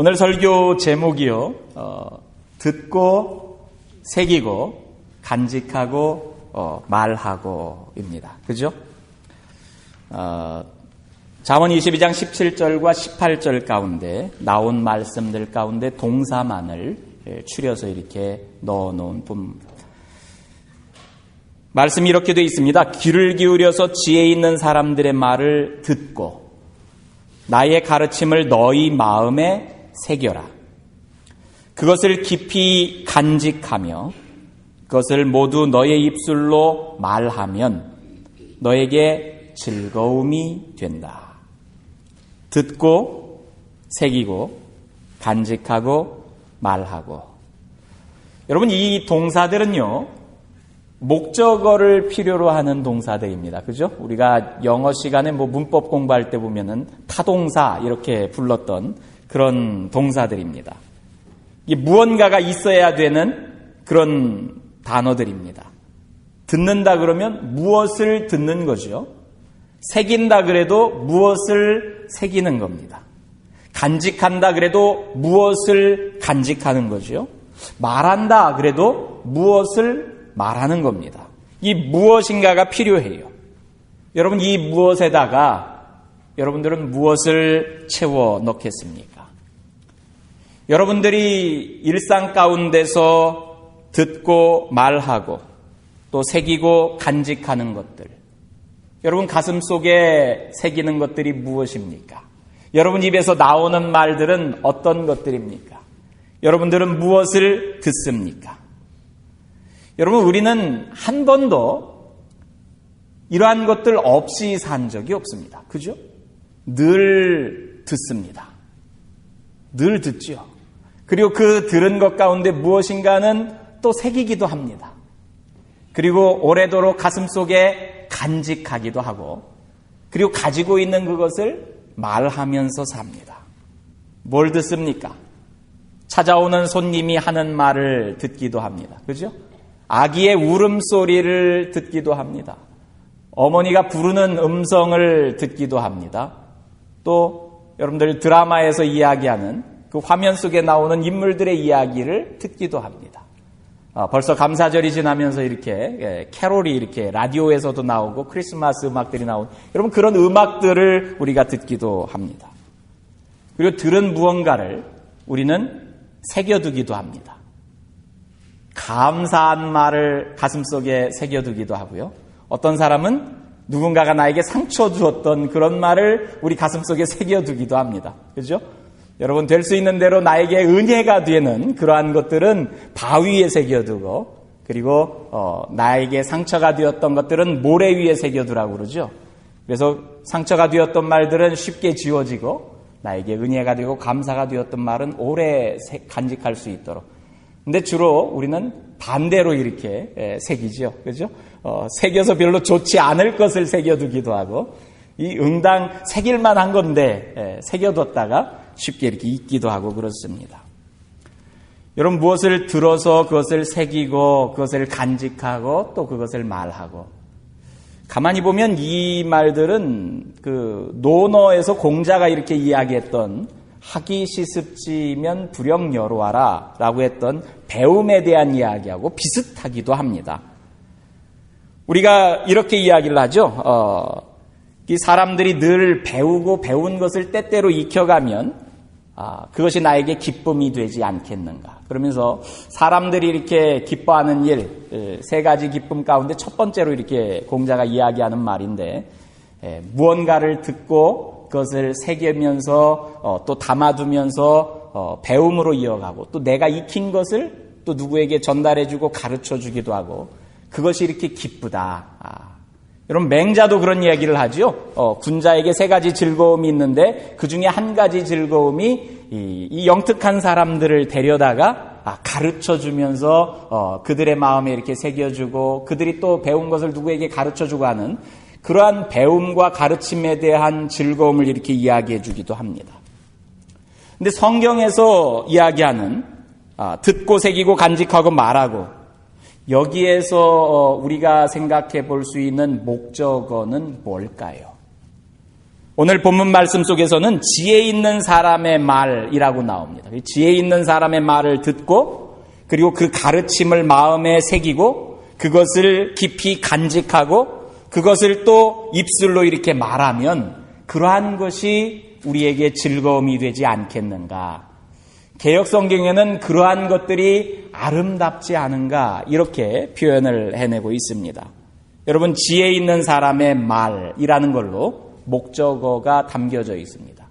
오늘 설교 제목이요. 듣고 새기고 간직하고 말하고입니다. 그죠? 잠언 22장 17절과 18절 가운데 나온 말씀들 가운데 동사만을 추려서 이렇게 넣어놓은 부분. 말씀이 이렇게 되어 있습니다. 귀를 기울여서 지혜 있는 사람들의 말을 듣고 나의 가르침을 너희 마음에 새겨라. 그것을 깊이 간직하며 그것을 모두 너의 입술로 말하면 너에게 즐거움이 된다. 듣고 새기고 간직하고 말하고. 여러분, 이 동사들은요, 목적어를 필요로 하는 동사들입니다. 그죠? 우리가 영어 시간에 문법 공부할 때 보면은 타동사 이렇게 불렀던 그런 동사들입니다. 이게 무언가가 있어야 되는 그런 단어들입니다. 듣는다 그러면 무엇을 듣는 거죠? 새긴다 그래도 무엇을 새기는 겁니다. 간직한다 그래도 무엇을 간직하는 거죠? 말한다 그래도 무엇을 말하는 겁니다. 이 무엇인가가 필요해요. 여러분, 이 무엇에다가 여러분들은 무엇을 채워 넣겠습니까? 여러분들이 일상 가운데서 듣고 말하고 또 새기고 간직하는 것들, 여러분 가슴 속에 새기는 것들이 무엇입니까? 여러분 입에서 나오는 말들은 어떤 것들입니까? 여러분들은 무엇을 듣습니까? 여러분, 우리는 한 번도 이러한 것들 없이 산 적이 없습니다. 그죠? 늘 듣습니다. 늘 듣죠. 그리고 그 들은 것 가운데 무엇인가는 또 새기기도 합니다. 그리고 오래도록 가슴속에 간직하기도 하고, 그리고 가지고 있는 그것을 말하면서 삽니다. 뭘 듣습니까? 찾아오는 손님이 하는 말을 듣기도 합니다. 그죠? 아기의 울음소리를 듣기도 합니다. 어머니가 부르는 음성을 듣기도 합니다. 또 여러분들 드라마에서 이야기하는 그 화면 속에 나오는 인물들의 이야기를 듣기도 합니다. 벌써 감사절이 지나면서 이렇게 캐롤이 이렇게 라디오에서도 나오고 크리스마스 음악들이 나오고, 여러분 그런 음악들을 우리가 듣기도 합니다. 그리고 들은 무언가를 우리는 새겨두기도 합니다. 감사한 말을 가슴속에 새겨두기도 하고요. 어떤 사람은 누군가가 나에게 상처 주었던 그런 말을 우리 가슴속에 새겨두기도 합니다. 그죠? 여러분, 될 수 있는 대로 나에게 은혜가 되는 그러한 것들은 바위에 새겨두고, 그리고 나에게 상처가 되었던 것들은 모래 위에 새겨두라고 그러죠. 그래서 상처가 되었던 말들은 쉽게 지워지고, 나에게 은혜가 되고 감사가 되었던 말은 오래 간직할 수 있도록. 근데 주로 우리는 반대로 이렇게 새기죠. 그죠? 새겨서 별로 좋지 않을 것을 새겨두기도 하고, 이 응당 새길만 한 건데 새겨뒀다가 쉽게 이렇게 잊기도 하고 그렇습니다. 여러분, 무엇을 들어서 그것을 새기고 그것을 간직하고 또 그것을 말하고. 가만히 보면 이 말들은 그 논어에서 공자가 이렇게 이야기했던 학이 시습지면 불영여로하라 라고 했던 배움에 대한 이야기하고 비슷하기도 합니다. 우리가 이렇게 이야기를 하죠. 이 사람들이 늘 배우고 배운 것을 때때로 익혀가면 그것이 나에게 기쁨이 되지 않겠는가. 그러면서 사람들이 이렇게 기뻐하는 일, 세 가지 기쁨 가운데 첫 번째로 이렇게 공자가 이야기하는 말인데, 무언가를 듣고 그것을 새기면서 또 담아두면서 배움으로 이어가고, 또 내가 익힌 것을 또 누구에게 전달해주고 가르쳐주기도 하고, 그것이 이렇게 기쁘다. 여러분, 맹자도 그런 이야기를 하죠. 군자에게 세 가지 즐거움이 있는데 그 중에 한 가지 즐거움이 이 영특한 사람들을 데려다가 가르쳐주면서 그들의 마음에 이렇게 새겨주고, 그들이 또 배운 것을 누구에게 가르쳐주고 하는 그러한 배움과 가르침에 대한 즐거움을 이렇게 이야기해 주기도 합니다. 근데 성경에서 이야기하는 듣고 새기고 간직하고 말하고, 여기에서 우리가 생각해 볼 수 있는 목적어는 뭘까요? 오늘 본문 말씀 속에서는 지혜 있는 사람의 말이라고 나옵니다. 지혜 있는 사람의 말을 듣고 그리고 그 가르침을 마음에 새기고 그것을 깊이 간직하고 그것을 또 입술로 이렇게 말하면 그러한 것이 우리에게 즐거움이 되지 않겠는가. 개역성경에는 그러한 것들이 아름답지 않은가 이렇게 표현을 해내고 있습니다. 여러분, 지혜 있는 사람의 말이라는 걸로 목적어가 담겨져 있습니다.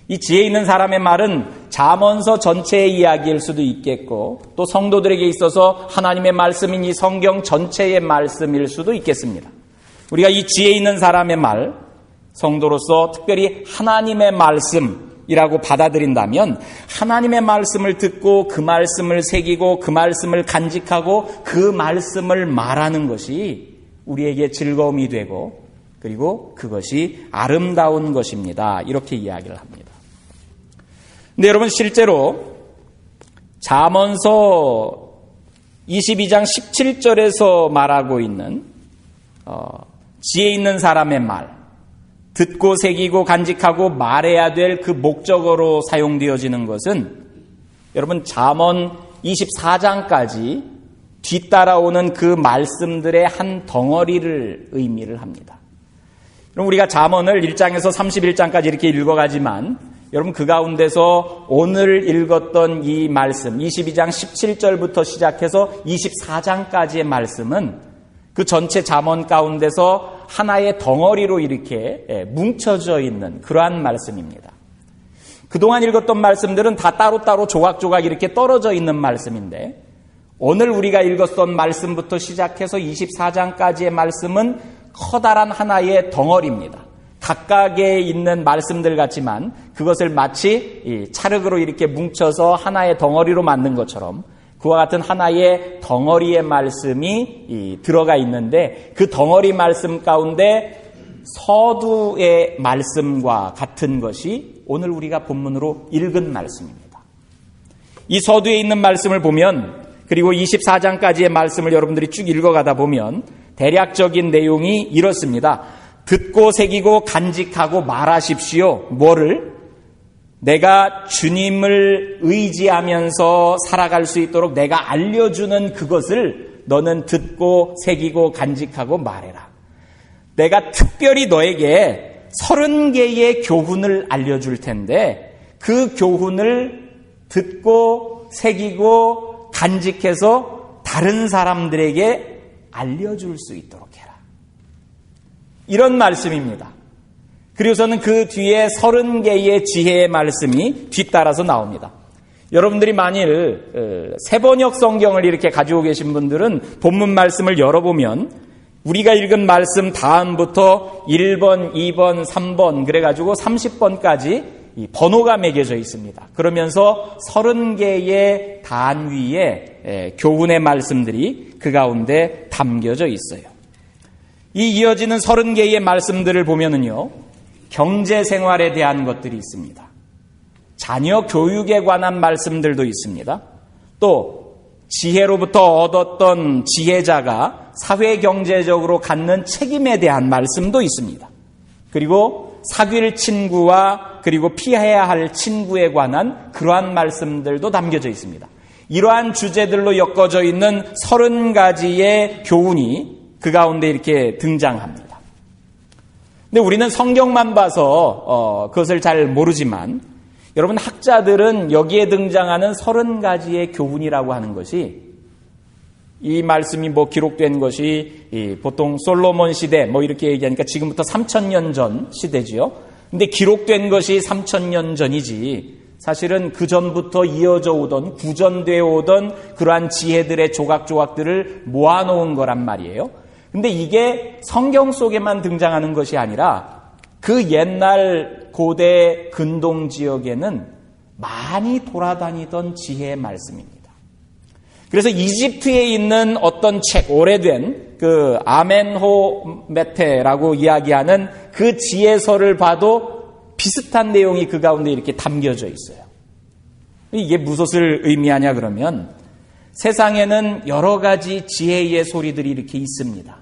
이 지혜 있는 사람의 말은 잠언서 전체의 이야기일 수도 있겠고 또 성도들에게 있어서 하나님의 말씀인 이 성경 전체의 말씀일 수도 있겠습니다. 우리가 이 지혜 있는 사람의 말, 성도로서 특별히 하나님의 말씀이라고 받아들인다면 하나님의 말씀을 듣고 그 말씀을 새기고 그 말씀을 간직하고 그 말씀을 말하는 것이 우리에게 즐거움이 되고 그리고 그것이 아름다운 것입니다. 이렇게 이야기를 합니다. 근데 여러분, 실제로 잠언서 22장 17절에서 말하고 있는 지혜 있는 사람의 말, 듣고 새기고 간직하고 말해야 될 그 목적어로 사용되어지는 것은 여러분 잠언 24장까지 뒤따라오는 그 말씀들의 한 덩어리를 의미를 합니다. 그럼 우리가 잠언을 1장에서 31장까지 이렇게 읽어가지만 여러분 그 가운데서 오늘 읽었던 이 말씀 22장 17절부터 시작해서 24장까지의 말씀은 그 전체 잠언 가운데서 하나의 덩어리로 이렇게 뭉쳐져 있는 그러한 말씀입니다. 그동안 읽었던 말씀들은 다 따로따로 조각조각 이렇게 떨어져 있는 말씀인데 오늘 우리가 읽었던 말씀부터 시작해서 24장까지의 말씀은 커다란 하나의 덩어리입니다. 각각에 있는 말씀들 같지만 그것을 마치 찰흙으로 이렇게 뭉쳐서 하나의 덩어리로 만든 것처럼 그와 같은 하나의 덩어리의 말씀이 들어가 있는데 그 덩어리 말씀 가운데 서두의 말씀과 같은 것이 오늘 우리가 본문으로 읽은 말씀입니다. 이 서두에 있는 말씀을 보면 그리고 24장까지의 말씀을 여러분들이 쭉 읽어가다 보면 대략적인 내용이 이렇습니다. 듣고 새기고 간직하고 말하십시오. 뭐를? 내가 주님을 의지하면서 살아갈 수 있도록 내가 알려주는 그것을 너는 듣고 새기고 간직하고 말해라. 내가 특별히 너에게 30개의 교훈을 알려줄 텐데 그 교훈을 듣고 새기고 간직해서 다른 사람들에게 알려줄 수 있도록 해라. 이런 말씀입니다. 그리고서는 그 뒤에 30개의 지혜의 말씀이 뒤따라서 나옵니다. 여러분들이 만일 세번역 성경을 이렇게 가지고 계신 분들은 본문 말씀을 열어보면 우리가 읽은 말씀 다음부터 1번, 2번, 3번 그래가지고 30번까지 번호가 매겨져 있습니다. 그러면서 30개의 단위의 교훈의 말씀들이 그 가운데 담겨져 있어요. 이 이어지는 30개의 말씀들을 보면은요, 경제 생활에 대한 것들이 있습니다. 자녀 교육에 관한 말씀들도 있습니다. 또 지혜로부터 얻었던 지혜자가 사회 경제적으로 갖는 책임에 대한 말씀도 있습니다. 그리고 사귈 친구와 그리고 피해야 할 친구에 관한 그러한 말씀들도 담겨져 있습니다. 이러한 주제들로 엮어져 있는 30가지의 교훈이 그 가운데 이렇게 등장합니다. 근데 우리는 성경만 봐서 그것을 잘 모르지만 여러분 학자들은 여기에 등장하는 30가지의 교훈이라고 하는 것이 이 말씀이 기록된 것이 보통 솔로몬 시대 이렇게 얘기하니까 지금부터 3000년 전 시대지요. 근데 기록된 것이 3000년 전이지 사실은 그 전부터 이어져 오던 구전되어 오던 그러한 지혜들의 조각조각들을 모아놓은 거란 말이에요. 근데 이게 성경 속에만 등장하는 것이 아니라 그 옛날 고대 근동 지역에는 많이 돌아다니던 지혜의 말씀입니다. 그래서 이집트에 있는 어떤 책, 오래된 그 아멘호메테라고 이야기하는 그 지혜서를 봐도 비슷한 내용이 그 가운데 이렇게 담겨져 있어요. 이게 무엇을 의미하냐 그러면 세상에는 여러 가지 지혜의 소리들이 이렇게 있습니다.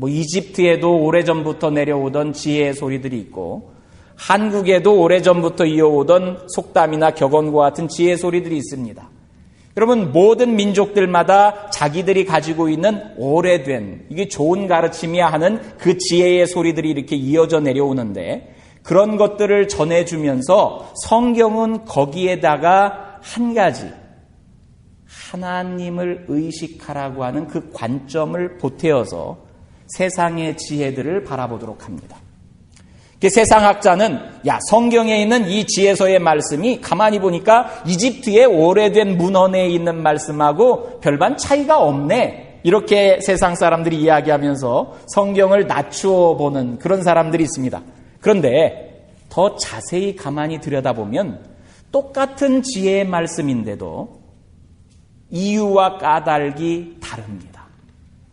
이집트에도 오래전부터 내려오던 지혜의 소리들이 있고 한국에도 오래전부터 이어오던 속담이나 격언과 같은 지혜 소리들이 있습니다. 여러분, 모든 민족들마다 자기들이 가지고 있는 오래된, 이게 좋은 가르침이야 하는 그 지혜의 소리들이 이렇게 이어져 내려오는데, 그런 것들을 전해주면서 성경은 거기에다가 한 가지, 하나님을 의식하라고 하는 그 관점을 보태어서 세상의 지혜들을 바라보도록 합니다. 세상학자는 성경에 있는 이 지혜서의 말씀이 가만히 보니까 이집트의 오래된 문헌에 있는 말씀하고 별반 차이가 없네, 이렇게 세상 사람들이 이야기하면서 성경을 낮추어 보는 그런 사람들이 있습니다. 그런데 더 자세히 가만히 들여다보면 똑같은 지혜의 말씀인데도 이유와 까닭이 다릅니다.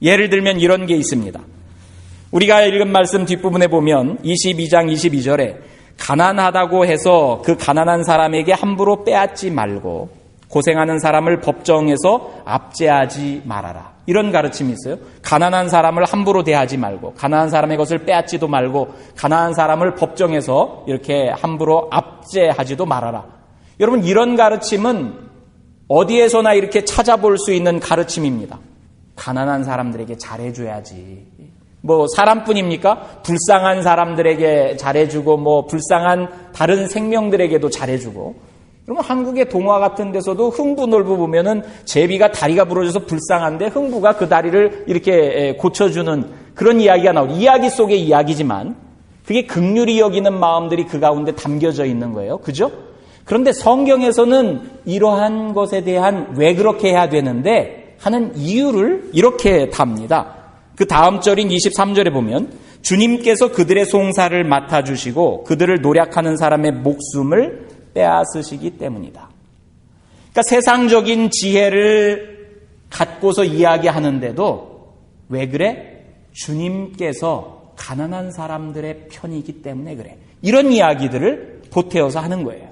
예를 들면 이런 게 있습니다. 우리가 읽은 말씀 뒷부분에 보면 22장 22절에 가난하다고 해서 그 가난한 사람에게 함부로 빼앗지 말고 고생하는 사람을 법정에서 압제하지 말아라, 이런 가르침이 있어요. 가난한 사람을 함부로 대하지 말고, 가난한 사람의 것을 빼앗지도 말고, 가난한 사람을 법정에서 이렇게 함부로 압제하지도 말아라. 여러분, 이런 가르침은 어디에서나 이렇게 찾아볼 수 있는 가르침입니다. 가난한 사람들에게 잘해줘야지. 사람뿐입니까? 불쌍한 사람들에게 잘해주고, 불쌍한 다른 생명들에게도 잘해주고. 여러분, 한국의 동화 같은 데서도 흥부놀부 보면은 제비가 다리가 부러져서 불쌍한데 흥부가 그 다리를 이렇게 고쳐주는 그런 이야기가 나오죠. 이야기 속의 이야기지만 그게 긍휼히 여기는 마음들이 그 가운데 담겨져 있는 거예요. 그죠? 그런데 성경에서는 이러한 것에 대한 왜 그렇게 해야 되는데 하는 이유를 이렇게 답니다. 그 다음 절인 23절에 보면 주님께서 그들의 송사를 맡아주시고 그들을 노략하는 사람의 목숨을 빼앗으시기 때문이다. 그러니까 세상적인 지혜를 갖고서 이야기하는데도 왜 그래? 주님께서 가난한 사람들의 편이기 때문에 그래. 이런 이야기들을 보태어서 하는 거예요.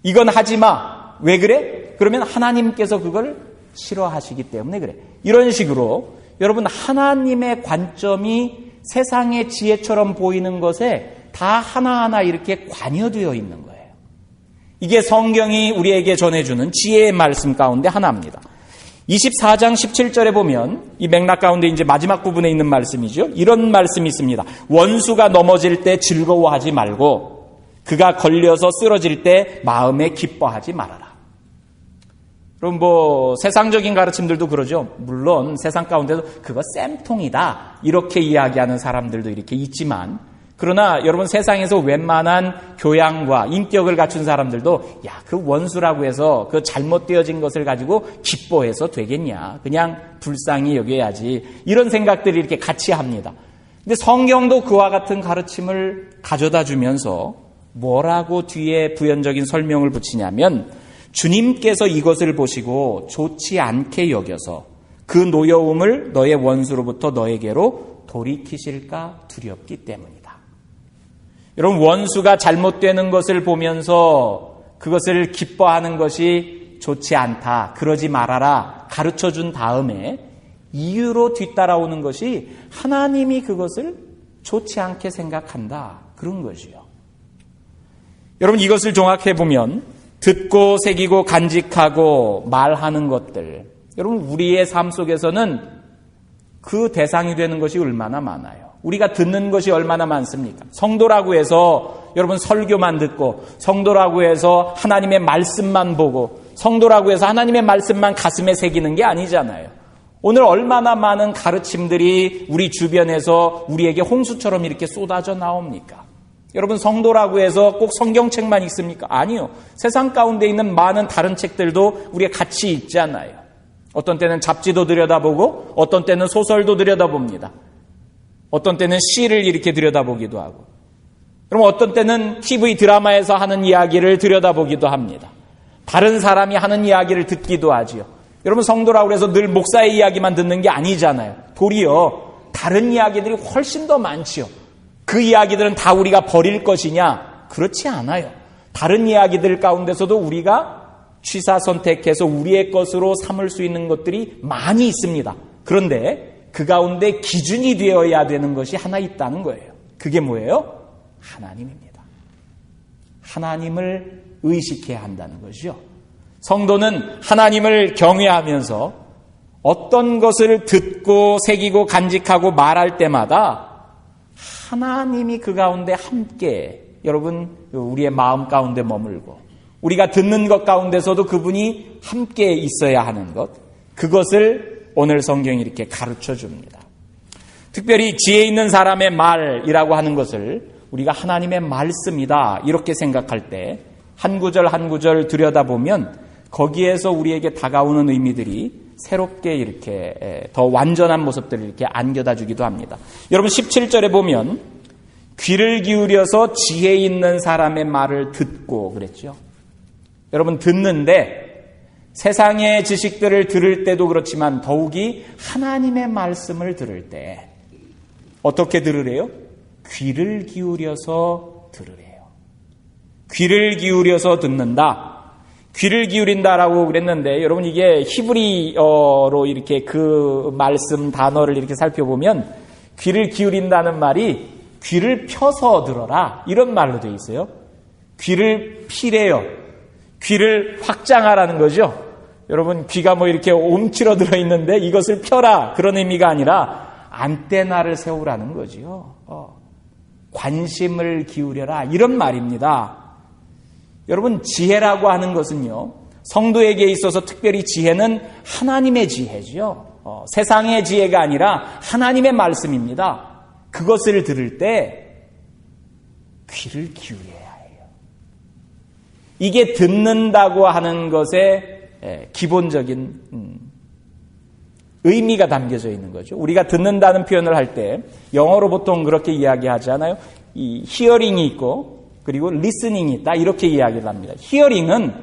이건 하지 마. 왜 그래? 그러면 하나님께서 그걸 싫어하시기 때문에 그래. 이런 식으로 여러분, 하나님의 관점이 세상의 지혜처럼 보이는 것에 다 하나하나 이렇게 관여되어 있는 거예요. 이게 성경이 우리에게 전해주는 지혜의 말씀 가운데 하나입니다. 24장 17절에 보면 이 맥락 가운데 이제 마지막 부분에 있는 말씀이죠. 이런 말씀이 있습니다. 원수가 넘어질 때 즐거워하지 말고 그가 걸려서 쓰러질 때 마음에 기뻐하지 말아라. 그럼 세상적인 가르침들도 그러죠. 물론 세상 가운데도 그거 쌤통이다 이렇게 이야기하는 사람들도 이렇게 있지만, 그러나 여러분, 세상에서 웬만한 교양과 인격을 갖춘 사람들도 그 원수라고 해서 그 잘못되어진 것을 가지고 기뻐해서 되겠냐, 그냥 불쌍히 여겨야지, 이런 생각들이 이렇게 같이 합니다. 근데 성경도 그와 같은 가르침을 가져다 주면서 뭐라고 뒤에 부연적인 설명을 붙이냐면, 주님께서 이것을 보시고 좋지 않게 여겨서 그 노여움을 너의 원수로부터 너에게로 돌이키실까 두렵기 때문이다. 여러분, 원수가 잘못되는 것을 보면서 그것을 기뻐하는 것이 좋지 않다, 그러지 말아라 가르쳐준 다음에 이유로 뒤따라오는 것이 하나님이 그것을 좋지 않게 생각한다, 그런 것이요. 여러분, 이것을 종합해보면 듣고 새기고 간직하고 말하는 것들, 여러분, 우리의 삶 속에서는 그 대상이 되는 것이 얼마나 많아요. 우리가 듣는 것이 얼마나 많습니까? 성도라고 해서 여러분 설교만 듣고, 성도라고 해서 하나님의 말씀만 보고, 성도라고 해서 하나님의 말씀만 가슴에 새기는 게 아니잖아요. 오늘 얼마나 많은 가르침들이 우리 주변에서 우리에게 홍수처럼 이렇게 쏟아져 나옵니까? 여러분, 성도라고 해서 꼭 성경책만 읽습니까? 아니요. 세상 가운데 있는 많은 다른 책들도 우리가 같이 읽잖아요. 어떤 때는 잡지도 들여다보고, 어떤 때는 소설도 들여다봅니다. 어떤 때는 시를 이렇게 들여다보기도 하고, 그럼 어떤 때는 TV 드라마에서 하는 이야기를 들여다보기도 합니다. 다른 사람이 하는 이야기를 듣기도 하지요. 여러분, 성도라고 해서 늘 목사의 이야기만 듣는 게 아니잖아요. 도리어 다른 이야기들이 훨씬 더 많지요. 그 이야기들은 다 우리가 버릴 것이냐? 그렇지 않아요. 다른 이야기들 가운데서도 우리가 취사 선택해서 우리의 것으로 삼을 수 있는 것들이 많이 있습니다. 그런데 그 가운데 기준이 되어야 되는 것이 하나 있다는 거예요. 그게 뭐예요? 하나님입니다. 하나님을 의식해야 한다는 것이죠. 성도는 하나님을 경외하면서 어떤 것을 듣고 새기고 간직하고 말할 때마다 하나님이 그 가운데 함께 여러분 우리의 마음 가운데 머물고 우리가 듣는 것 가운데서도 그분이 함께 있어야 하는 것, 그것을 오늘 성경이 이렇게 가르쳐 줍니다. 특별히 지혜 있는 사람의 말이라고 하는 것을 우리가 하나님의 말씀이다 이렇게 생각할 때 한 구절 한 구절 들여다보면 거기에서 우리에게 다가오는 의미들이 새롭게 이렇게 더 완전한 모습들을 이렇게 안겨다 주기도 합니다. 여러분 17절에 보면 귀를 기울여서 지혜 있는 사람의 말을 듣고 그랬죠. 여러분 듣는데 세상의 지식들을 들을 때도 그렇지만 더욱이 하나님의 말씀을 들을 때 어떻게 들으래요? 귀를 기울여서 들으래요. 귀를 기울여서 듣는다. 귀를 기울인다라고 그랬는데 여러분 이게 히브리어로 이렇게 그 말씀 단어를 이렇게 살펴보면 귀를 기울인다는 말이 귀를 펴서 들어라 이런 말로 되어 있어요. 귀를 피래요. 귀를 확장하라는 거죠. 여러분 귀가 뭐 이렇게 옴치러 들어있는데 이것을 펴라 그런 의미가 아니라 안테나를 세우라는 거지요. 관심을 기울여라 이런 말입니다. 여러분 지혜라고 하는 것은요. 성도에게 있어서 특별히 지혜는 하나님의 지혜죠. 세상의 지혜가 아니라 하나님의 말씀입니다. 그것을 들을 때 귀를 기울여야 해요. 이게 듣는다고 하는 것의 기본적인 의미가 담겨져 있는 거죠. 우리가 듣는다는 표현을 할 때 영어로 보통 그렇게 이야기하지 않아요? 이 히어링이 있고 그리고 리스닝이 있다 이렇게 이야기를 합니다. 히어링은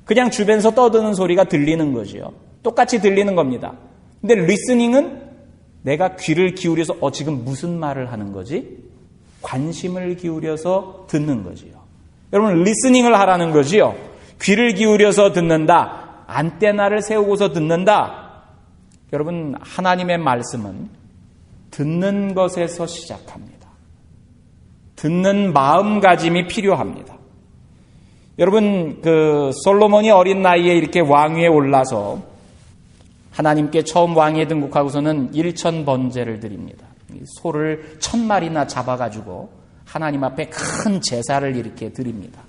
그냥 주변에서 떠드는 소리가 들리는 거죠. 똑같이 들리는 겁니다. 근데 리스닝은 내가 귀를 기울여서 지금 무슨 말을 하는 거지? 관심을 기울여서 듣는 거지요. 여러분 리스닝을 하라는 거지요. 귀를 기울여서 듣는다. 안테나를 세우고서 듣는다. 여러분 하나님의 말씀은 듣는 것에서 시작합니다. 듣는 마음가짐이 필요합니다. 여러분 솔로몬이 어린 나이에 이렇게 왕위에 올라서 하나님께 처음 왕위에 등극하고서는 1000번제를 드립니다. 소를 1000마리나 잡아가지고 하나님 앞에 큰 제사를 이렇게 드립니다.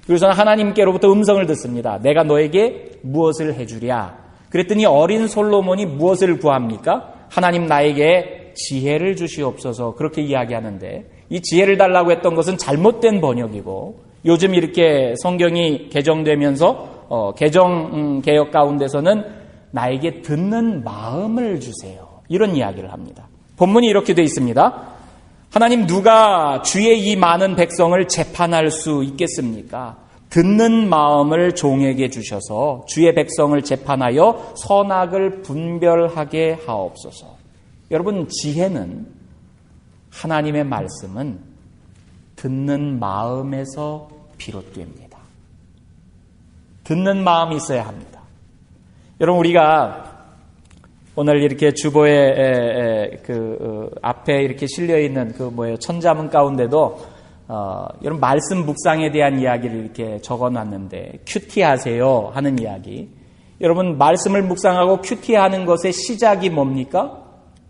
그래서 하나님께로부터 음성을 듣습니다. 내가 너에게 무엇을 해주랴. 그랬더니 어린 솔로몬이 무엇을 구합니까? 하나님 나에게 지혜를 주시옵소서 그렇게 이야기하는데 이 지혜를 달라고 했던 것은 잘못된 번역이고 요즘 이렇게 성경이 개정되면서 개정 개혁 가운데서는 나에게 듣는 마음을 주세요. 이런 이야기를 합니다. 본문이 이렇게 되어 있습니다. 하나님 누가 주의 이 많은 백성을 재판할 수 있겠습니까? 듣는 마음을 종에게 주셔서 주의 백성을 재판하여 선악을 분별하게 하옵소서. 여러분 지혜는 하나님의 말씀은 듣는 마음에서 비롯됩니다. 듣는 마음이 있어야 합니다. 여러분 우리가 오늘 이렇게 주보에 앞에 이렇게 실려 있는 천자문 가운데도 여러분 말씀 묵상에 대한 이야기를 이렇게 적어놨는데 큐티하세요 하는 이야기. 여러분 말씀을 묵상하고 큐티하는 것의 시작이 뭡니까?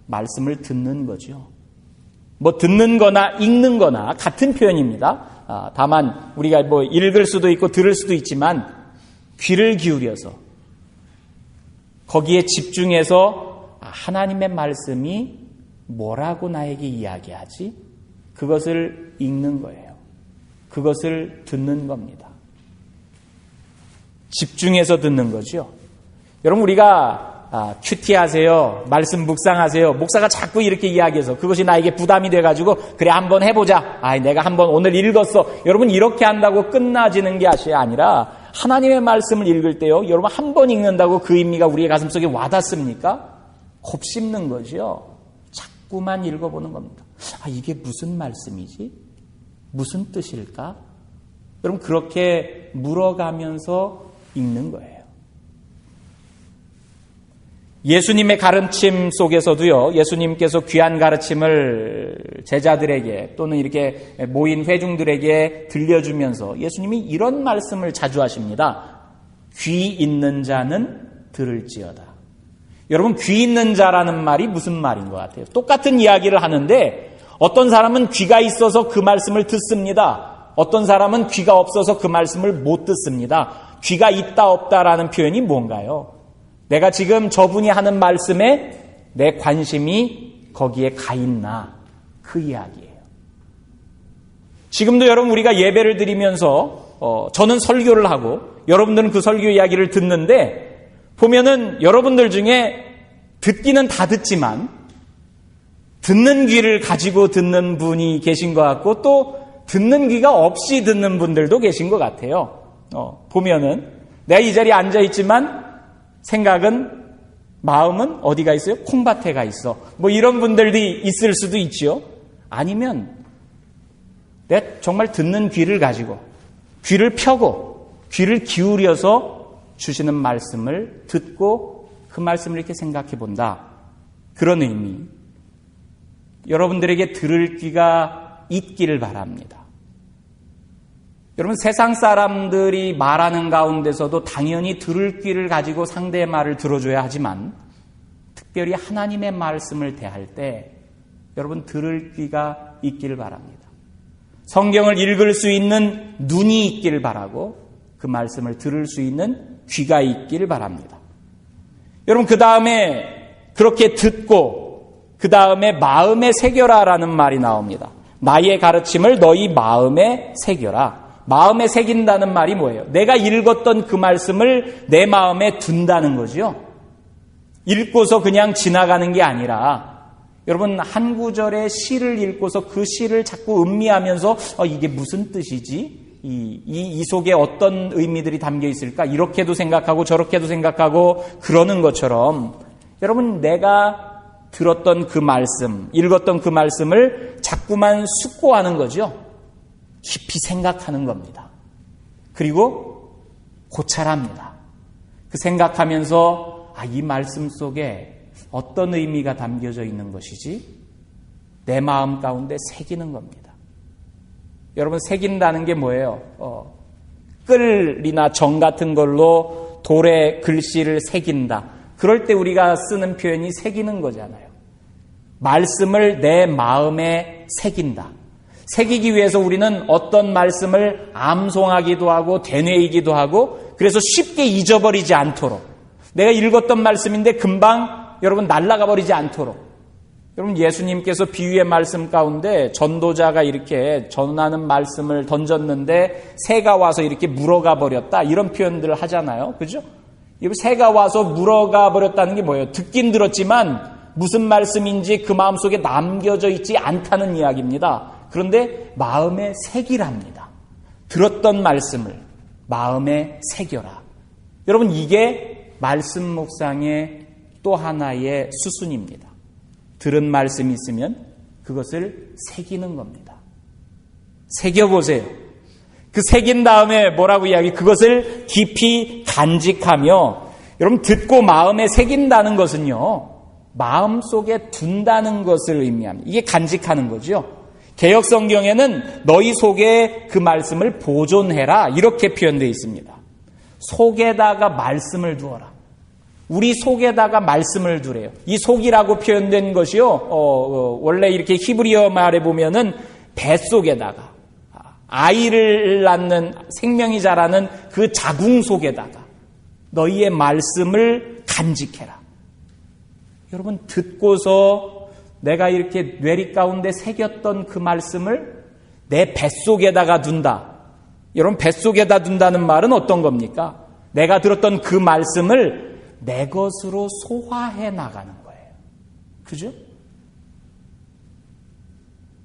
말씀을 듣는 거죠. 듣는 거나 읽는 거나 같은 표현입니다. 다만 우리가 읽을 수도 있고 들을 수도 있지만 귀를 기울여서 거기에 집중해서 하나님의 말씀이 뭐라고 나에게 이야기하지? 그것을 읽는 거예요. 그것을 듣는 겁니다. 집중해서 듣는 거죠. 여러분 우리가 큐티하세요. 말씀 묵상하세요. 목사가 자꾸 이렇게 이야기해서 그것이 나에게 부담이 돼가지고 그래 한번 해보자. 내가 한번 오늘 읽었어. 여러분 이렇게 한다고 끝나지는 게 아니라 하나님의 말씀을 읽을 때요. 여러분 한 번 읽는다고 그 의미가 우리의 가슴속에 와닿습니까? 곱씹는 거죠. 자꾸만 읽어보는 겁니다. 이게 무슨 말씀이지? 무슨 뜻일까? 여러분 그렇게 물어가면서 읽는 거예요. 예수님의 가르침 속에서도요, 예수님께서 귀한 가르침을 제자들에게 또는 이렇게 모인 회중들에게 들려주면서 예수님이 이런 말씀을 자주 하십니다. 귀 있는 자는 들을지어다. 여러분, 귀 있는 자라는 말이 무슨 말인 것 같아요? 똑같은 이야기를 하는데 어떤 사람은 귀가 있어서 그 말씀을 듣습니다. 어떤 사람은 귀가 없어서 그 말씀을 못 듣습니다. 귀가 있다 없다라는 표현이 뭔가요? 내가 지금 저분이 하는 말씀에 내 관심이 거기에 가 있나, 그 이야기예요. 지금도 여러분, 우리가 예배를 드리면서 저는 설교를 하고 여러분들은 그 설교 이야기를 듣는데 보면은 여러분들 중에 듣기는 다 듣지만 듣는 귀를 가지고 듣는 분이 계신 것 같고 또 듣는 귀가 없이 듣는 분들도 계신 것 같아요. 보면은 내가 이 자리에 앉아 있지만 생각은, 마음은 어디가 있어요? 콩밭에 가 있어. 뭐 이런 분들도 있을 수도 있지요. 아니면 내가 정말 듣는 귀를 가지고 귀를 펴고 귀를 기울여서 주시는 말씀을 듣고 그 말씀을 이렇게 생각해 본다. 그런 의미. 여러분들에게 들을 귀가 있기를 바랍니다. 여러분, 세상 사람들이 말하는 가운데서도 당연히 들을 귀를 가지고 상대의 말을 들어줘야 하지만 특별히 하나님의 말씀을 대할 때 여러분 들을 귀가 있기를 바랍니다. 성경을 읽을 수 있는 눈이 있기를 바라고 그 말씀을 들을 수 있는 귀가 있기를 바랍니다. 여러분, 그 다음에 그렇게 듣고 그 다음에 마음에 새겨라라는 말이 나옵니다. 나의 가르침을 너희 마음에 새겨라. 마음에 새긴다는 말이 뭐예요? 내가 읽었던 그 말씀을 내 마음에 둔다는 거죠. 읽고서 그냥 지나가는 게 아니라 여러분, 한 구절의 시를 읽고서 그 시를 자꾸 음미하면서 이게 무슨 뜻이지? 이 속에 어떤 의미들이 담겨 있을까? 이렇게도 생각하고 저렇게도 생각하고 그러는 것처럼 여러분, 내가 들었던 그 말씀, 읽었던 그 말씀을 자꾸만 숙고하는 거죠. 깊이 생각하는 겁니다. 그리고 고찰합니다. 그 생각하면서 이 말씀 속에 어떤 의미가 담겨져 있는 것이지? 내 마음 가운데 새기는 겁니다. 여러분, 새긴다는 게 뭐예요? 끌이나 정 같은 걸로 돌에 글씨를 새긴다. 그럴 때 우리가 쓰는 표현이 새기는 거잖아요. 말씀을 내 마음에 새긴다. 새기기 위해서 우리는 어떤 말씀을 암송하기도 하고 되뇌이기도 하고 그래서 쉽게 잊어버리지 않도록, 내가 읽었던 말씀인데 금방 여러분 날아가 버리지 않도록. 여러분, 예수님께서 비유의 말씀 가운데 전도자가 이렇게 전하는 말씀을 던졌는데 새가 와서 이렇게 물어가 버렸다, 이런 표현들을 하잖아요. 그죠? 새가 와서 물어가 버렸다는 게 뭐예요? 듣긴 들었지만 무슨 말씀인지 그 마음속에 남겨져 있지 않다는 이야기입니다. 그런데 마음에 새기랍니다. 들었던 말씀을 마음에 새겨라. 여러분, 이게 말씀 묵상의 또 하나의 수순입니다. 들은 말씀이 있으면 그것을 새기는 겁니다. 새겨보세요. 그 새긴 다음에 뭐라고 이야기? 그것을 깊이 간직하며, 여러분, 듣고 마음에 새긴다는 것은요, 마음속에 둔다는 것을 의미합니다. 이게 간직하는 거죠. 개역 성경에는 너희 속에 그 말씀을 보존해라, 이렇게 표현되어 있습니다. 속에다가 말씀을 두어라. 우리 속에다가 말씀을 두래요. 이 속이라고 표현된 것이요, 원래 이렇게 히브리어 말에 보면은 뱃속에다가, 아이를 낳는, 생명이 자라는 그 자궁 속에다가 너희의 말씀을 간직해라. 여러분, 듣고서 내가 이렇게 뇌리 가운데 새겼던 그 말씀을 내 뱃속에다가 둔다. 여러분, 뱃속에다 둔다는 말은 어떤 겁니까? 내가 들었던 그 말씀을 내 것으로 소화해 나가는 거예요. 그죠?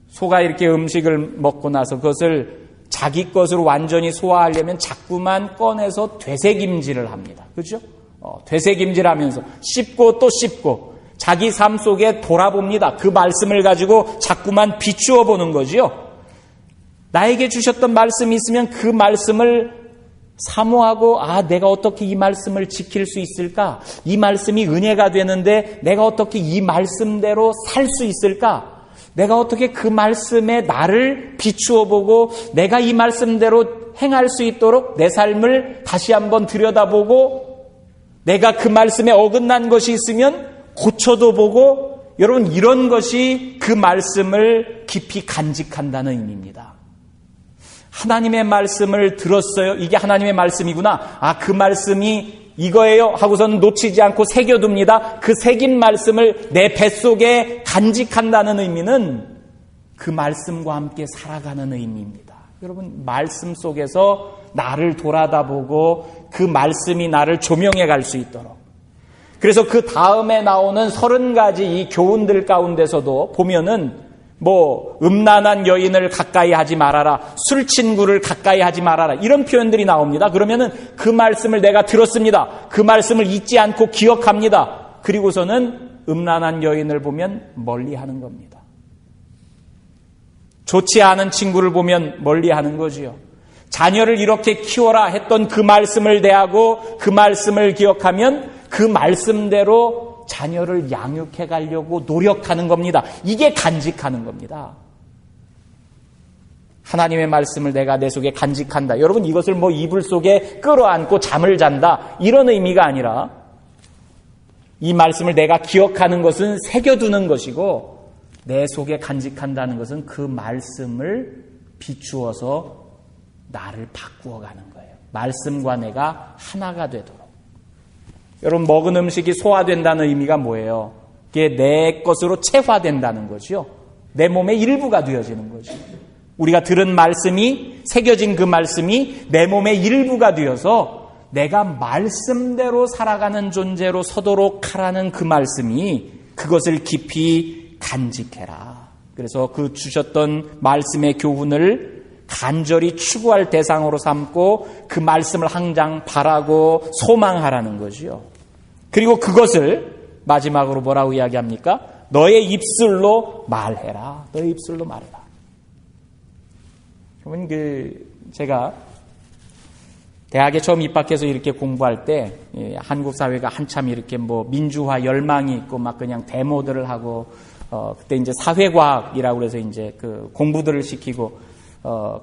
소가 이렇게 음식을 먹고 나서 그것을 자기 것으로 완전히 소화하려면 자꾸만 꺼내서 되새김질을 합니다. 그죠? 되새김질하면서 씹고 또 씹고 자기 삶 속에 돌아봅니다. 그 말씀을 가지고 자꾸만 비추어 보는 거지요. 나에게 주셨던 말씀이 있으면 그 말씀을 사모하고 내가 어떻게 이 말씀을 지킬 수 있을까? 이 말씀이 은혜가 되는데 내가 어떻게 이 말씀대로 살 수 있을까? 내가 어떻게 그 말씀에 나를 비추어 보고 내가 이 말씀대로 행할 수 있도록 내 삶을 다시 한번 들여다보고 내가 그 말씀에 어긋난 것이 있으면 고쳐도 보고, 여러분, 이런 것이 그 말씀을 깊이 간직한다는 의미입니다. 하나님의 말씀을 들었어요. 이게 하나님의 말씀이구나. 그 말씀이 이거예요 하고서는 놓치지 않고 새겨둡니다. 그 새긴 말씀을 내 뱃속에 간직한다는 의미는 그 말씀과 함께 살아가는 의미입니다. 여러분, 말씀 속에서 나를 돌아다보고 그 말씀이 나를 조명해 갈 수 있도록. 그래서 그 다음에 나오는 30가지 이 교훈들 가운데서도 보면은 음란한 여인을 가까이 하지 말아라, 술 친구를 가까이 하지 말아라, 이런 표현들이 나옵니다. 그러면은 그 말씀을 내가 들었습니다. 그 말씀을 잊지 않고 기억합니다. 그리고서는 음란한 여인을 보면 멀리 하는 겁니다. 좋지 않은 친구를 보면 멀리 하는 거지요. 자녀를 이렇게 키워라 했던 그 말씀을 대하고 그 말씀을 기억하면 그 말씀대로 자녀를 양육해 가려고 노력하는 겁니다. 이게 간직하는 겁니다. 하나님의 말씀을 내가 내 속에 간직한다. 여러분, 이것을 이불 속에 끌어안고 잠을 잔다, 이런 의미가 아니라 이 말씀을 내가 기억하는 것은 새겨두는 것이고, 내 속에 간직한다는 것은 그 말씀을 비추어서 나를 바꾸어가는 거예요. 말씀과 내가 하나가 되도록. 여러분, 먹은 음식이 소화된다는 의미가 뭐예요? 그게 내 것으로 체화된다는 거죠. 내 몸의 일부가 되어지는 거죠. 우리가 들은 말씀이, 새겨진 그 말씀이 내 몸의 일부가 되어서 내가 말씀대로 살아가는 존재로 서도록 하라는 그 말씀이, 그것을 깊이 간직해라. 그래서 그 주셨던 말씀의 교훈을 간절히 추구할 대상으로 삼고 그 말씀을 항상 바라고 소망하라는 거지요. 그리고 그것을 마지막으로 뭐라고 이야기합니까? 너의 입술로 말해라. 너의 입술로 말해라. 여러분, 제가 대학에 처음 입학해서 이렇게 공부할 때 한국 사회가 한참 이렇게 민주화 열망이 있고 막 그냥 데모들을 하고 그때 이제 사회과학이라고 그래서 이제 그 공부들을 시키고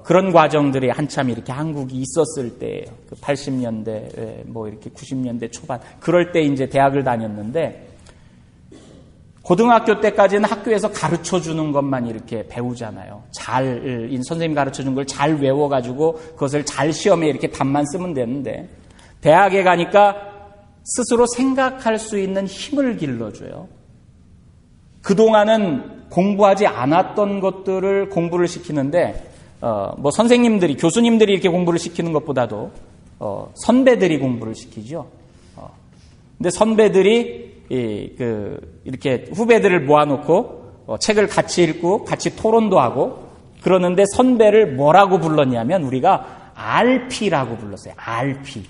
그런 과정들이 한참 이렇게 한국이 있었을 때예요. 그 80년대 이렇게 90년대 초반 그럴 때 이제 대학을 다녔는데, 고등학교 때까지는 학교에서 가르쳐 주는 것만 이렇게 배우잖아요. 선생님 가르쳐 준 걸 잘 외워가지고 그것을 잘 시험에 이렇게 답만 쓰면 되는데, 대학에 가니까 스스로 생각할 수 있는 힘을 길러줘요. 그동안은 공부하지 않았던 것들을 공부를 시키는데, 선생님들이, 교수님들이 이렇게 공부를 시키는 것보다도, 선배들이 공부를 시키죠. 근데 선배들이, 이렇게 후배들을 모아놓고, 책을 같이 읽고, 같이 토론도 하고, 그러는데 선배를 뭐라고 불렀냐면, 우리가 RP라고 불렀어요. RP.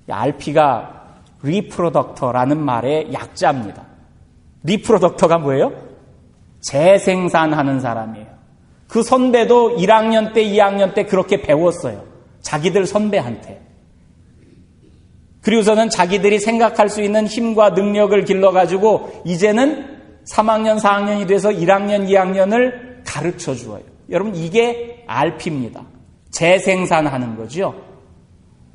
RP가 리프로덕터라는 말의 약자입니다. 리프로덕터가 뭐예요? 재생산하는 사람이에요. 그 선배도 1학년 때, 2학년 때 그렇게 배웠어요. 자기들 선배한테. 그리고서는 자기들이 생각할 수 있는 힘과 능력을 길러가지고 이제는 3학년, 4학년이 돼서 1학년, 2학년을 가르쳐 주어요. 여러분, 이게 RP입니다. 재생산하는 거죠.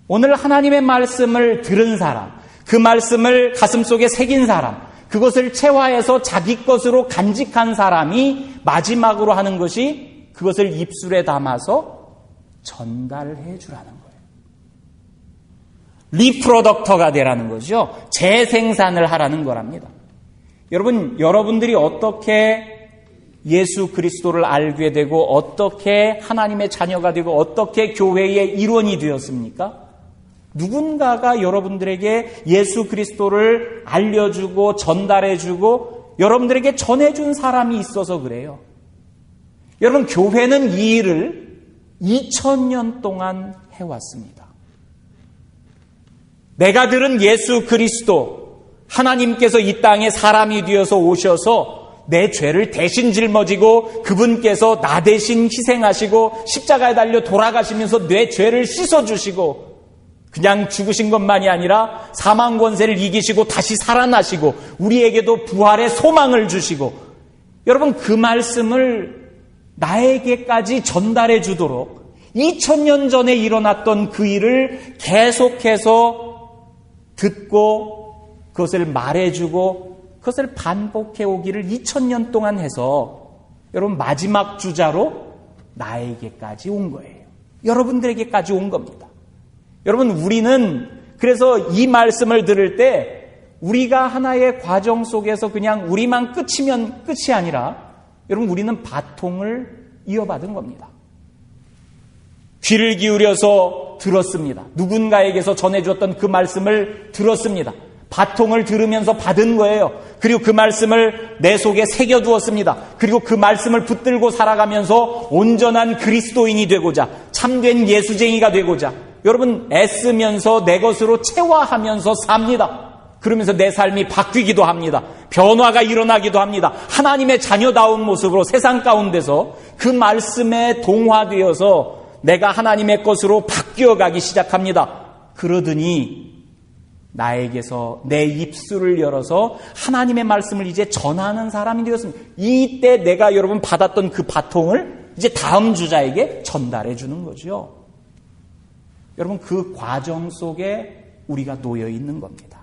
오늘 하나님의 말씀을 들은 사람, 그 말씀을 가슴속에 새긴 사람, 그것을 체화해서 자기 것으로 간직한 사람이 마지막으로 하는 것이 그것을 입술에 담아서 전달해 주라는 거예요. 리프로덕터가 되라는 거죠. 재생산을 하라는 거랍니다. 여러분, 여러분들이 어떻게 예수 그리스도를 알게 되고 어떻게 하나님의 자녀가 되고 어떻게 교회의 일원이 되었습니까? 누군가가 여러분들에게 예수 그리스도를 알려주고 전달해주고 여러분들에게 전해준 사람이 있어서 그래요. 여러분, 교회는 이 일을 2000년 동안 해왔습니다. 내가 들은 예수 그리스도, 하나님께서 이 땅에 사람이 되어서 오셔서 내 죄를 대신 짊어지고 그분께서 나 대신 희생하시고 십자가에 달려 돌아가시면서 내 죄를 씻어주시고 그냥 죽으신 것만이 아니라 사망 권세를 이기시고 다시 살아나시고 우리에게도 부활의 소망을 주시고, 여러분 그 말씀을 나에게까지 전달해 주도록 2000년 전에 일어났던 그 일을 계속해서 듣고 그것을 말해주고 그것을 반복해 오기를 2000년 동안 해서 여러분 마지막 주자로 나에게까지 온 거예요. 여러분들에게까지 온 겁니다. 여러분, 우리는 그래서 이 말씀을 들을 때 우리가 하나의 과정 속에서 그냥 우리만 끝이면 끝이 아니라 여러분, 우리는 바통을 이어받은 겁니다. 귀를 기울여서 들었습니다. 누군가에게서 전해줬던 그 말씀을 들었습니다. 바통을 들으면서 받은 거예요. 그리고 그 말씀을 내 속에 새겨두었습니다. 그리고 그 말씀을 붙들고 살아가면서 온전한 그리스도인이 되고자, 참된 예수쟁이가 되고자 여러분 애쓰면서 내 것으로 체화하면서 삽니다. 그러면서 내 삶이 바뀌기도 합니다. 변화가 일어나기도 합니다. 하나님의 자녀다운 모습으로 세상 가운데서 그 말씀에 동화되어서 내가 하나님의 것으로 바뀌어가기 시작합니다. 그러더니 나에게서 내 입술을 열어서 하나님의 말씀을 이제 전하는 사람이 되었습니다. 이때 내가 여러분 받았던 그 바통을 이제 다음 주자에게 전달해 주는 거죠. 여러분 그 과정 속에 우리가 놓여 있는 겁니다.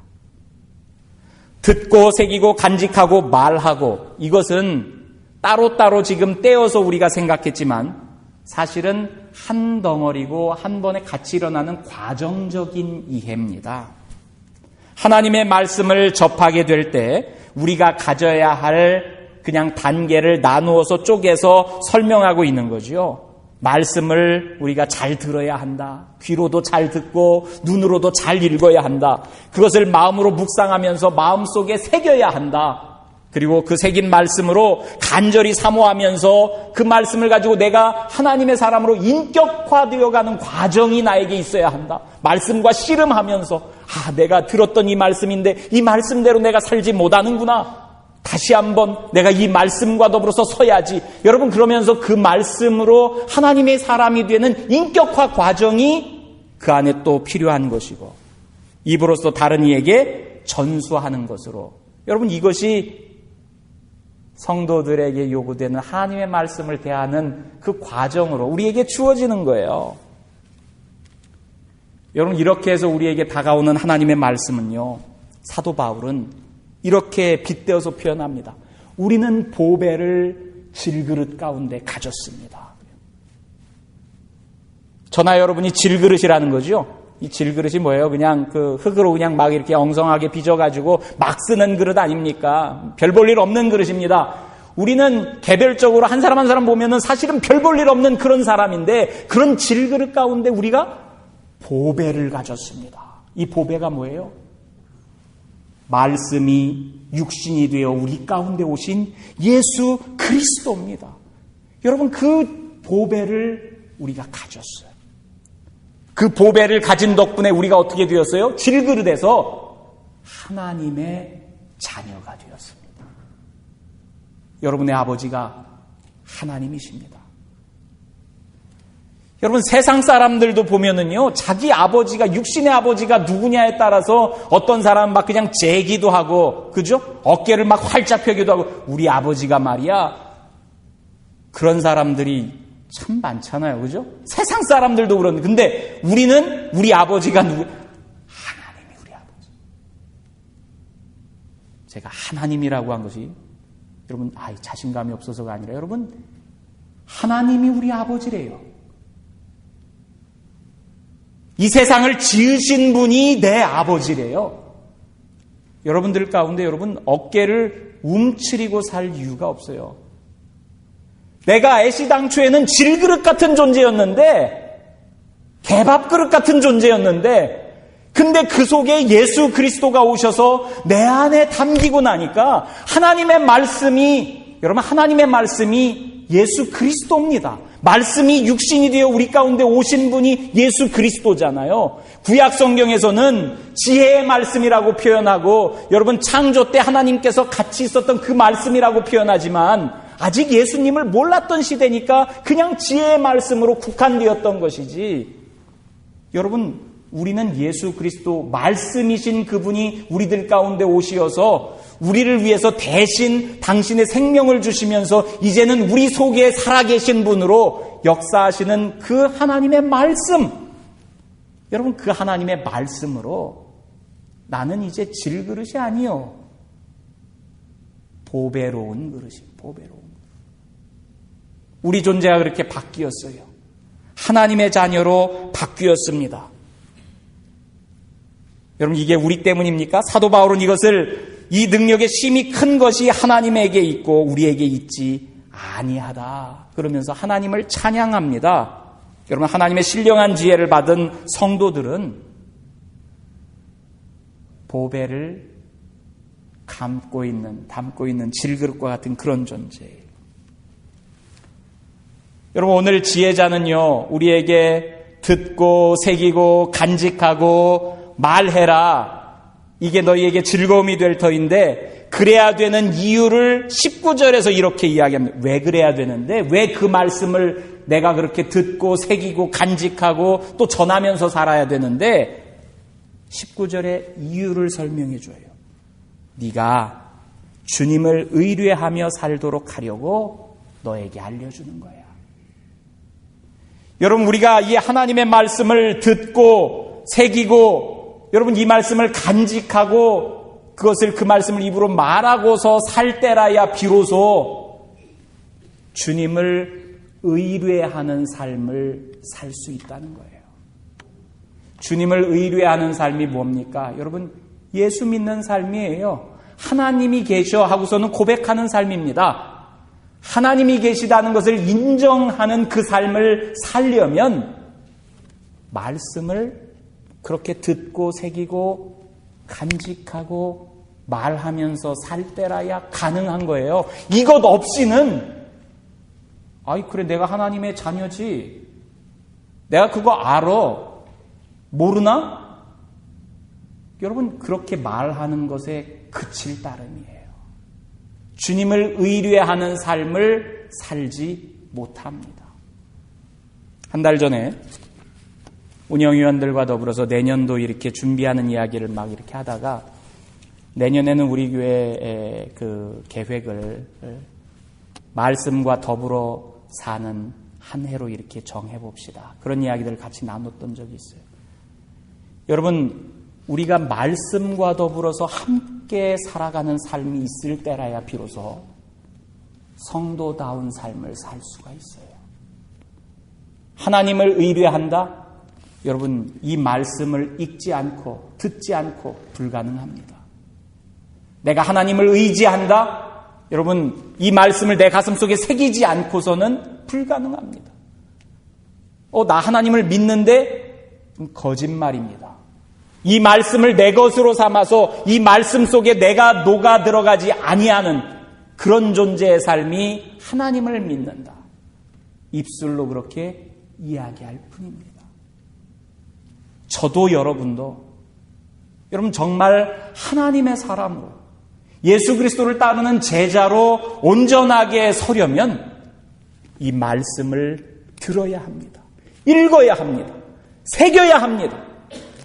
듣고 새기고 간직하고 말하고, 이것은 따로따로 지금 떼어서 우리가 생각했지만 사실은 한 덩어리고 한 번에 같이 일어나는 과정적인 이해입니다. 하나님의 말씀을 접하게 될 때 우리가 가져야 할 그냥 단계를 나누어서 쪼개서 설명하고 있는 거죠. 말씀을 우리가 잘 들어야 한다. 귀로도 잘 듣고 눈으로도 잘 읽어야 한다. 그것을 마음으로 묵상하면서 마음속에 새겨야 한다. 그리고 그 새긴 말씀으로 간절히 사모하면서 그 말씀을 가지고 내가 하나님의 사람으로 인격화되어가는 과정이 나에게 있어야 한다. 말씀과 씨름하면서 내가 들었던 이 말씀인데 이 말씀대로 내가 살지 못하는구나. 다시 한번 내가 이 말씀과 더불어서 서야지. 여러분 그러면서 그 말씀으로 하나님의 사람이 되는 인격화 과정이 그 안에 또 필요한 것이고, 입으로서 다른 이에게 전수하는 것으로, 여러분 이것이 성도들에게 요구되는 하나님의 말씀을 대하는 그 과정으로 우리에게 주어지는 거예요. 여러분 이렇게 해서 우리에게 다가오는 하나님의 말씀은요, 사도 바울은 이렇게 빗대어서 표현합니다. 우리는 보배를 질그릇 가운데 가졌습니다. 저나 여러분이 질그릇이라는 거죠. 이 질그릇이 뭐예요? 그냥 그 흙으로 그냥 막 이렇게 엉성하게 빚어가지고 막 쓰는 그릇 아닙니까? 별 볼 일 없는 그릇입니다. 우리는 개별적으로 한 사람 한 사람 보면은 사실은 별 볼 일 없는 그런 사람인데, 그런 질그릇 가운데 우리가 보배를 가졌습니다. 이 보배가 뭐예요? 말씀이 육신이 되어 우리 가운데 오신 예수 그리스도입니다. 여러분 그 보배를 우리가 가졌어요. 그 보배를 가진 덕분에 우리가 어떻게 되었어요? 질그릇에서 하나님의 자녀가 되었습니다. 여러분의 아버지가 하나님이십니다. 여러분 세상 사람들도 보면은요, 자기 아버지가, 육신의 아버지가 누구냐에 따라서 어떤 사람은 막 그냥 재기도 하고, 그죠? 어깨를 막 활짝 펴기도 하고, 우리 아버지가 말이야, 그런 사람들이 참 많잖아요. 그죠? 세상 사람들도 그런데, 근데 우리는 우리 아버지가 누구? 하나님이 우리 아버지. 제가 하나님이라고 한 것이 여러분 자신감이 없어서가 아니라 여러분 하나님이 우리 아버지래요. 이 세상을 지으신 분이 내 아버지래요. 여러분들 가운데 여러분 어깨를 움츠리고 살 이유가 없어요. 내가 애시당초에는 질그릇 같은 존재였는데, 개밥그릇 같은 존재였는데, 근데 그 속에 예수 그리스도가 오셔서 내 안에 담기고 나니까 하나님의 말씀이, 여러분 하나님의 말씀이 예수 그리스도입니다. 말씀이 육신이 되어 우리 가운데 오신 분이 예수 그리스도잖아요. 구약 성경에서는 지혜의 말씀이라고 표현하고, 여러분 창조 때 하나님께서 같이 있었던 그 말씀이라고 표현하지만, 아직 예수님을 몰랐던 시대니까 그냥 지혜의 말씀으로 국한되었던 것이지, 여러분 우리는 예수 그리스도 말씀이신 그분이 우리들 가운데 오시어서 우리를 위해서 대신 당신의 생명을 주시면서 이제는 우리 속에 살아계신 분으로 역사하시는 그 하나님의 말씀. 여러분, 그 하나님의 말씀으로 나는 이제 질그릇이 아니요, 보배로운 그릇이, 보배로운. 우리 존재가 그렇게 바뀌었어요. 하나님의 자녀로 바뀌었습니다. 여러분, 이게 우리 때문입니까? 사도 바울은 이것을, 이 능력의 심히 큰 것이 하나님에게 있고 우리에게 있지 아니하다 그러면서 하나님을 찬양합니다. 여러분, 하나님의 신령한 지혜를 받은 성도들은 보배를 담고 있는 질그릇과 같은 그런 존재예요. 여러분, 오늘 지혜자는요, 우리에게 듣고 새기고 간직하고 말해라, 이게 너희에게 즐거움이 될 터인데, 그래야 되는 이유를 19절에서 이렇게 이야기합니다. 왜 그래야 되는데, 왜 그 말씀을 내가 그렇게 듣고 새기고 간직하고 또 전하면서 살아야 되는데, 19절에 이유를 설명해 줘요. 네가 주님을 의뢰하며 살도록 하려고 너에게 알려주는 거야. 여러분, 우리가 이 하나님의 말씀을 듣고 새기고, 여러분, 이 말씀을 간직하고 그것을, 그 말씀을 입으로 말하고서 살 때라야 비로소 주님을 의뢰하는 삶을 살 수 있다는 거예요. 주님을 의뢰하는 삶이 뭡니까? 여러분, 예수 믿는 삶이에요. 하나님이 계셔 하고서는 고백하는 삶입니다. 하나님이 계시다는 것을 인정하는 그 삶을 살려면 말씀을 그렇게 듣고 새기고 간직하고 말하면서 살 때라야 가능한 거예요. 이것 없이는, 아이, 그래, 내가 하나님의 자녀지, 내가 그거 알아, 모르나? 여러분, 그렇게 말하는 것에 그칠 따름이에요. 주님을 의뢰하는 삶을 살지 못합니다. 한 달 전에 운영위원들과 더불어서 내년도 이렇게 준비하는 이야기를 막 이렇게 하다가, 내년에는 우리 교회의 그 계획을 말씀과 더불어 사는 한 해로 이렇게 정해봅시다. 그런 이야기들을 같이 나눴던 적이 있어요. 여러분, 우리가 말씀과 더불어서 함께 살아가는 삶이 있을 때라야 비로소 성도다운 삶을 살 수가 있어요. 하나님을 의뢰한다? 여러분, 이 말씀을 읽지 않고 듣지 않고 불가능합니다. 내가 하나님을 의지한다? 여러분, 이 말씀을 내 가슴속에 새기지 않고서는 불가능합니다. 나 하나님을 믿는데? 거짓말입니다. 이 말씀을 내 것으로 삼아서 이 말씀 속에 내가 녹아 들어가지 아니하는 그런 존재의 삶이 하나님을 믿는다. 입술로 그렇게 이야기할 뿐입니다. 저도 여러분도, 여러분, 정말 하나님의 사람으로 예수 그리스도를 따르는 제자로 온전하게 서려면 이 말씀을 들어야 합니다. 읽어야 합니다. 새겨야 합니다.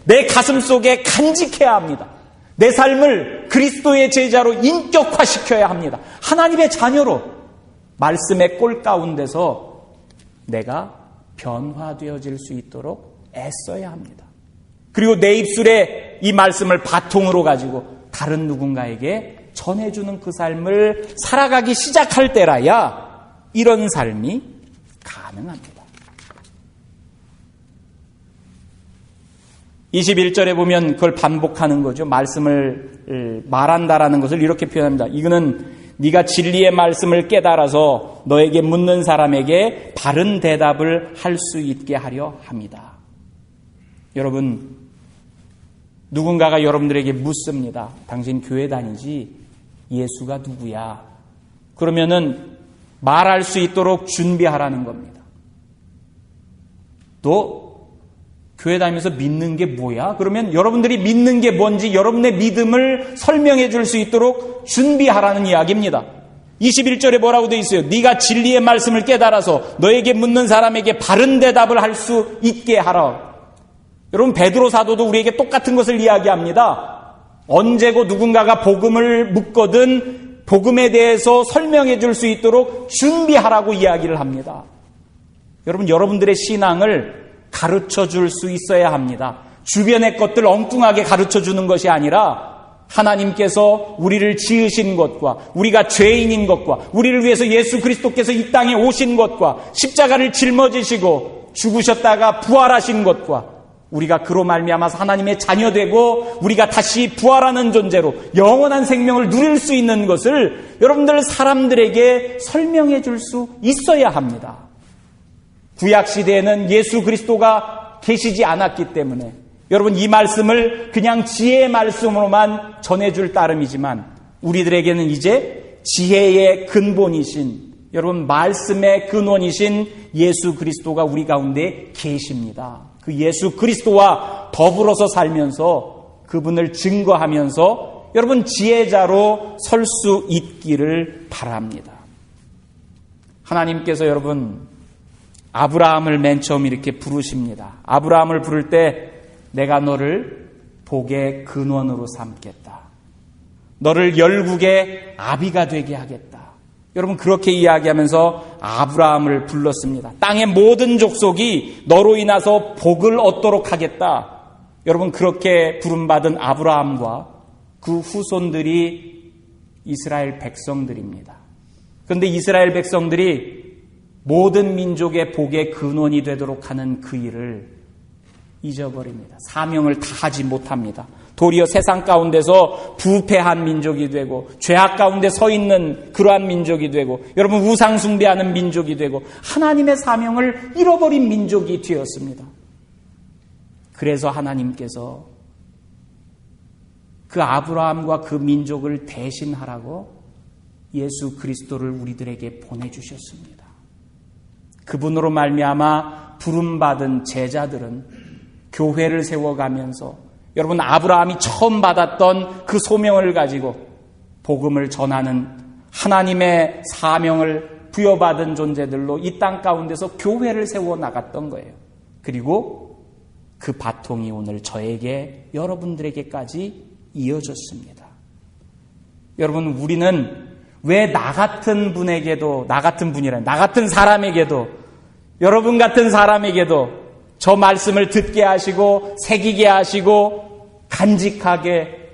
내 가슴 속에 간직해야 합니다. 내 삶을 그리스도의 제자로 인격화시켜야 합니다. 하나님의 자녀로 말씀의 꼴 가운데서 내가 변화되어질 수 있도록 애써야 합니다. 그리고 내 입술에 이 말씀을 바통으로 가지고 다른 누군가에게 전해주는 그 삶을 살아가기 시작할 때라야 이런 삶이 가능합니다. 21절에 보면 그걸 반복하는 거죠. 말씀을 말한다라는 것을 이렇게 표현합니다. 이거는 네가 진리의 말씀을 깨달아서 너에게 묻는 사람에게 바른 대답을 할 수 있게 하려 합니다. 여러분, 누군가가 여러분들에게 묻습니다. 당신 교회 다니지? 예수가 누구야? 그러면은 말할 수 있도록 준비하라는 겁니다. 너 교회 다니면서 믿는 게 뭐야? 그러면 여러분들이 믿는 게 뭔지 여러분의 믿음을 설명해 줄 수 있도록 준비하라는 이야기입니다. 21절에 뭐라고 되어 있어요? 네가 진리의 말씀을 깨달아서 너에게 묻는 사람에게 바른 대답을 할 수 있게 하라. 여러분, 베드로 사도도 우리에게 똑같은 것을 이야기합니다. 언제고 누군가가 복음을 묻거든 복음에 대해서 설명해 줄 수 있도록 준비하라고 이야기를 합니다. 여러분, 여러분들의 신앙을 가르쳐 줄 수 있어야 합니다. 주변의 것들 엉뚱하게 가르쳐 주는 것이 아니라 하나님께서 우리를 지으신 것과 우리가 죄인인 것과 우리를 위해서 예수 그리스도께서 이 땅에 오신 것과 십자가를 짊어지시고 죽으셨다가 부활하신 것과 우리가 그로 말미암아서 하나님의 자녀되고 우리가 다시 부활하는 존재로 영원한 생명을 누릴 수 있는 것을 여러분들 사람들에게 설명해 줄 수 있어야 합니다. 구약시대에는 예수 그리스도가 계시지 않았기 때문에 여러분, 이 말씀을 그냥 지혜의 말씀으로만 전해줄 따름이지만 우리들에게는 이제 지혜의 근본이신, 여러분, 말씀의 근원이신 예수 그리스도가 우리 가운데 계십니다. 그 예수 그리스도와 더불어서 살면서 그분을 증거하면서 여러분, 지혜자로 설 수 있기를 바랍니다. 하나님께서 여러분, 아브라함을 맨 처음 이렇게 부르십니다. 아브라함을 부를 때 내가 너를 복의 근원으로 삼겠다. 너를 열국의 아비가 되게 하겠다. 여러분, 그렇게 이야기하면서 아브라함을 불렀습니다. 땅의 모든 족속이 너로 인해서 복을 얻도록 하겠다. 여러분, 그렇게 부름받은 아브라함과 그 후손들이 이스라엘 백성들입니다. 그런데 이스라엘 백성들이 모든 민족의 복의 근원이 되도록 하는 그 일을 잊어버립니다. 사명을 다하지 못합니다. 도리어 세상 가운데서 부패한 민족이 되고 죄악 가운데 서 있는 그러한 민족이 되고 여러분, 우상 숭배하는 민족이 되고 하나님의 사명을 잃어버린 민족이 되었습니다. 그래서 하나님께서 그 아브라함과 그 민족을 대신하라고 예수 그리스도를 우리들에게 보내주셨습니다. 그분으로 말미암아 부름받은 제자들은 교회를 세워가면서 여러분, 아브라함이 처음 받았던 그 소명을 가지고 복음을 전하는 하나님의 사명을 부여받은 존재들로 이 땅 가운데서 교회를 세워나갔던 거예요. 그리고 그 바통이 오늘 저에게, 여러분들에게까지 이어졌습니다. 여러분, 우리는 왜 나 같은 분에게도, 나 같은 사람에게도, 여러분 같은 사람에게도 저 말씀을 듣게 하시고 새기게 하시고 간직하게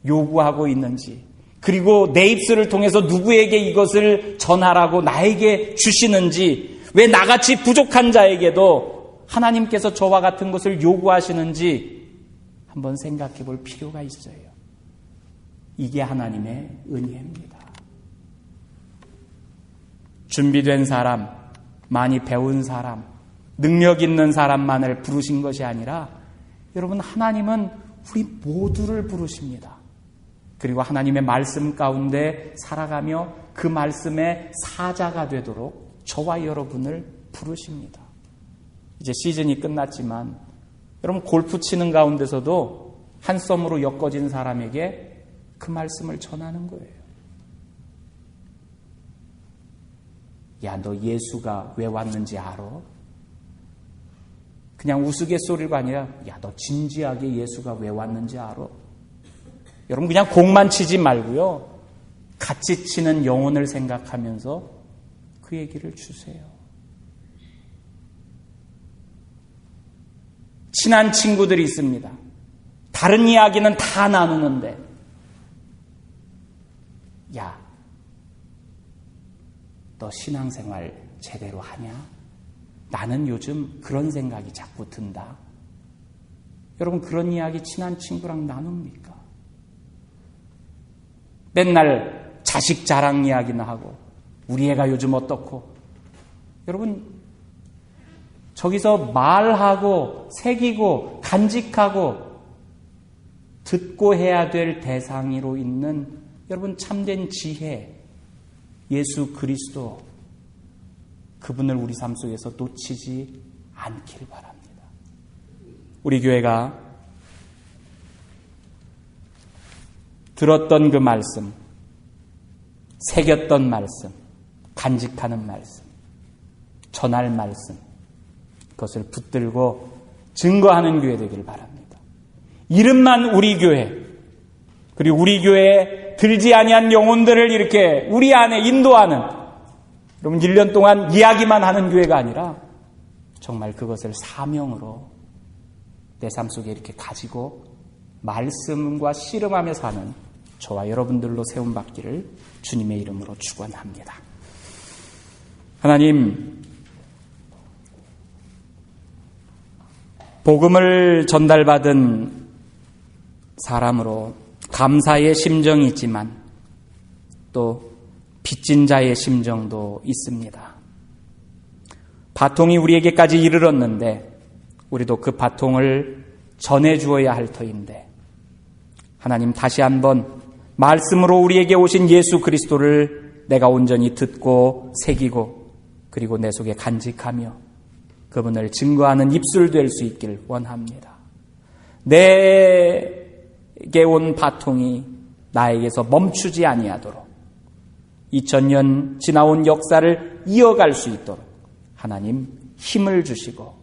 요구하고 있는지, 그리고 내 입술을 통해서 누구에게 이것을 전하라고 나에게 주시는지, 왜 나같이 부족한 자에게도 하나님께서 저와 같은 것을 요구하시는지 한번 생각해 볼 필요가 있어요. 이게 하나님의 은혜입니다. 준비된 사람, 많이 배운 사람, 능력 있는 사람만을 부르신 것이 아니라 여러분, 하나님은 우리 모두를 부르십니다. 그리고 하나님의 말씀 가운데 살아가며 그 말씀의 사자가 되도록 저와 여러분을 부르십니다. 이제 시즌이 끝났지만 여러분, 골프 치는 가운데서도 한 썸으로 엮어진 사람에게 그 말씀을 전하는 거예요. 야, 너 예수가 왜 왔는지 알아? 그냥 우스갯소리가 아니라, 야, 너 진지하게 예수가 왜 왔는지 알아? 여러분, 그냥 공만 치지 말고요, 같이 치는 영혼을 생각하면서 그 얘기를 주세요. 친한 친구들이 있습니다. 다른 이야기는 다 나누는데, 야, 너 신앙생활 제대로 하냐? 나는 요즘 그런 생각이 자꾸 든다. 여러분, 그런 이야기 친한 친구랑 나눕니까? 맨날 자식 자랑 이야기나 하고 우리 애가 요즘 어떻고. 여러분, 저기서 말하고 새기고 간직하고 듣고 해야 될 대상으로 있는 여러분, 참된 지혜, 예수 그리스도, 그분을 우리 삶 속에서 놓치지 않길 바랍니다. 우리 교회가 들었던 그 말씀, 새겼던 말씀, 간직하는 말씀, 전할 말씀, 그것을 붙들고 증거하는 교회 되길 바랍니다. 이름만 우리 교회, 그리고 우리 교회에 들지 아니한 영혼들을 이렇게 우리 안에 인도하는, 여러분 1년 동안 이야기만 하는 교회가 아니라 정말 그것을 사명으로 내 삶 속에 이렇게 가지고 말씀과 씨름하며 사는 저와 여러분들로 세움받기를 주님의 이름으로 축원합니다. 하나님, 복음을 전달받은 사람으로 감사의 심정이 있지만 또 빚진 자의 심정도 있습니다. 바통이 우리에게까지 이르렀는데 우리도 그 바통을 전해주어야 할 터인데, 하나님 다시 한번 말씀으로 우리에게 오신 예수 그리스도를 내가 온전히 듣고 새기고 그리고 내 속에 간직하며 그분을 증거하는 입술 될 수 있길 원합니다. 내게 온 바통이 나에게서 멈추지 아니하도록 2000년 지나온 역사를 이어갈 수 있도록 하나님 힘을 주시고